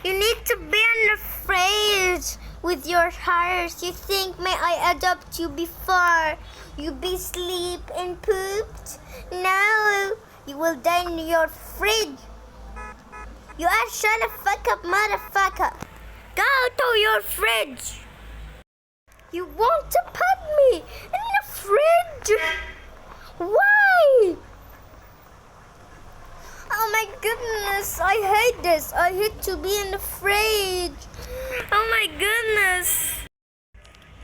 You need to be unafraid with your heart. You think, may I adopt you before you be sleep and pooped? No, you will die in your fridge. You are shut the fuck up, motherfucker. Go to your fridge. You want to put me in the fridge? Why? Oh my goodness, I hate this. I hate to be in the fridge. Oh my goodness.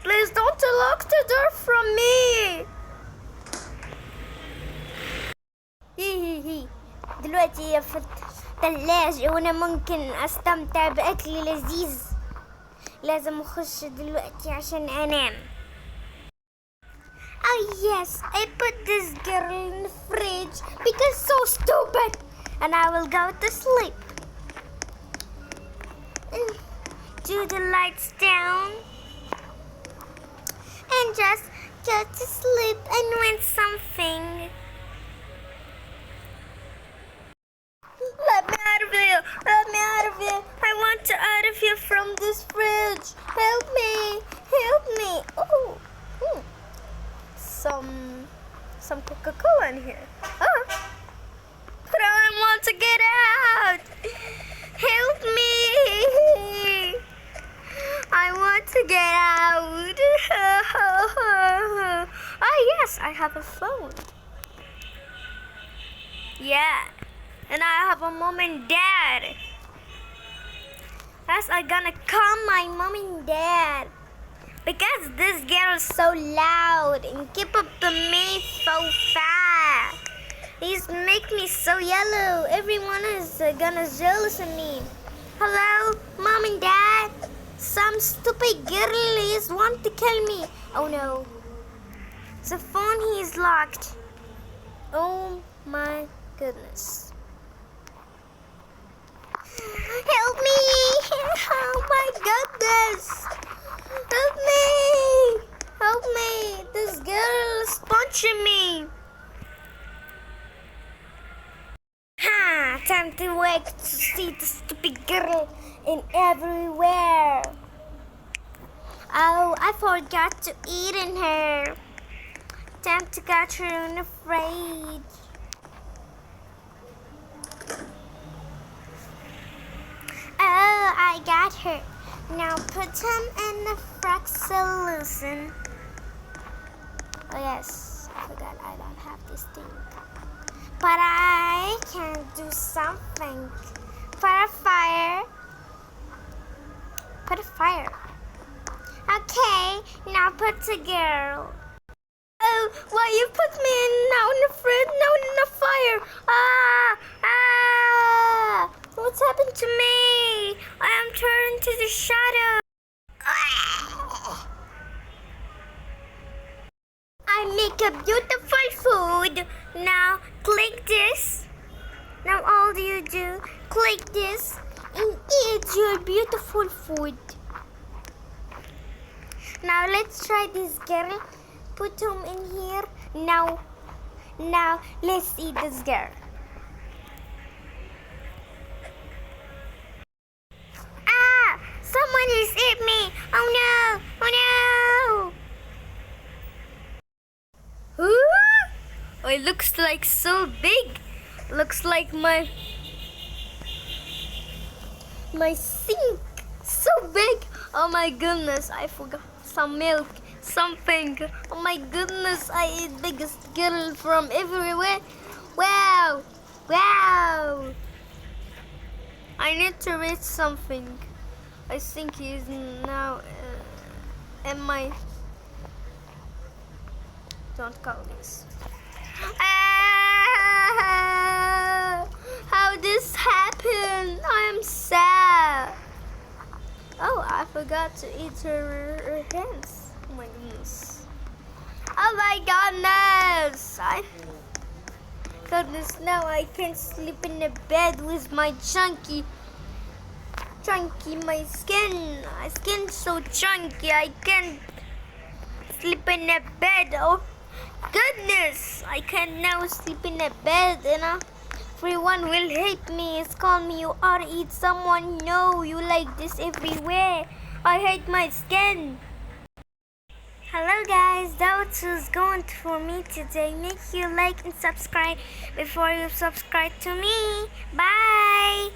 Please don't lock the door from me. هي دلوقتي في الثلاجة وانا ممكن استمتع باكل لذيذ. لازم اخش دلوقتي عشان انام. Oh yes, I put this girl in the fridge because so stupid. And I will go to sleep. Do the lights down. And just go to sleep and win something. Let me out of here. Let me out of here. I want to out of here from this fridge. Help me. Help me. Oh. Some Coca-Cola in here. Oh. But I want to get out. Help me. I want to get out. Oh yes, I have a phone. Yeah. And I have a mom and dad. Yes, I'm gonna call my mom and dad. Because this girl is so loud and keep up to me so fast. He's make me so yellow. Everyone is gonna jealous of me. Hello, mom and dad. Some stupid girl is want to kill me. Oh no. The phone is locked. Oh my goodness. Help me. Oh my goodness. Help me. Help me. This girl is punching me. Time to wake to see the stupid girl in everywhere. Oh, I forgot to eat in her. Time to catch her in the fridge. Oh, I got her. Now put him in the frack solution. Oh yes, I forgot I don't have this thing. But I can do something. Put a fire. Put a fire. Okay, now put the girl. Oh, why you put me in now in the fridge, now in the fire? What's happened to me? I am turned to the shadow. I make a beautiful food. Now click this. Now all you do, click this and eat your beautiful food. Now let's try this girl. Put him in here. Now let's eat this girl. Someone has hit me. Oh no. Oh no. Ooh, it looks like so big. Looks like my sink. So big. Oh my goodness, I forgot some milk. Something. Oh my goodness, I eat biggest girl from everywhere. Wow. I need to read something. I think he's now in my... Don't call this. How this happened? I am sad. Oh, I forgot to eat her hands. Oh my goodness. Oh my goodness, now I can sleep in the bed with my chunky, my skin. My skin's so chunky, I can't sleep in the bed. Oh goodness, I can now sleep in the bed, everyone will hate me. Call me you are eat someone. No, you like this everywhere. I hate my skin. Hello guys, that's what's going for me today. Make you like and subscribe before you subscribe to me. Bye.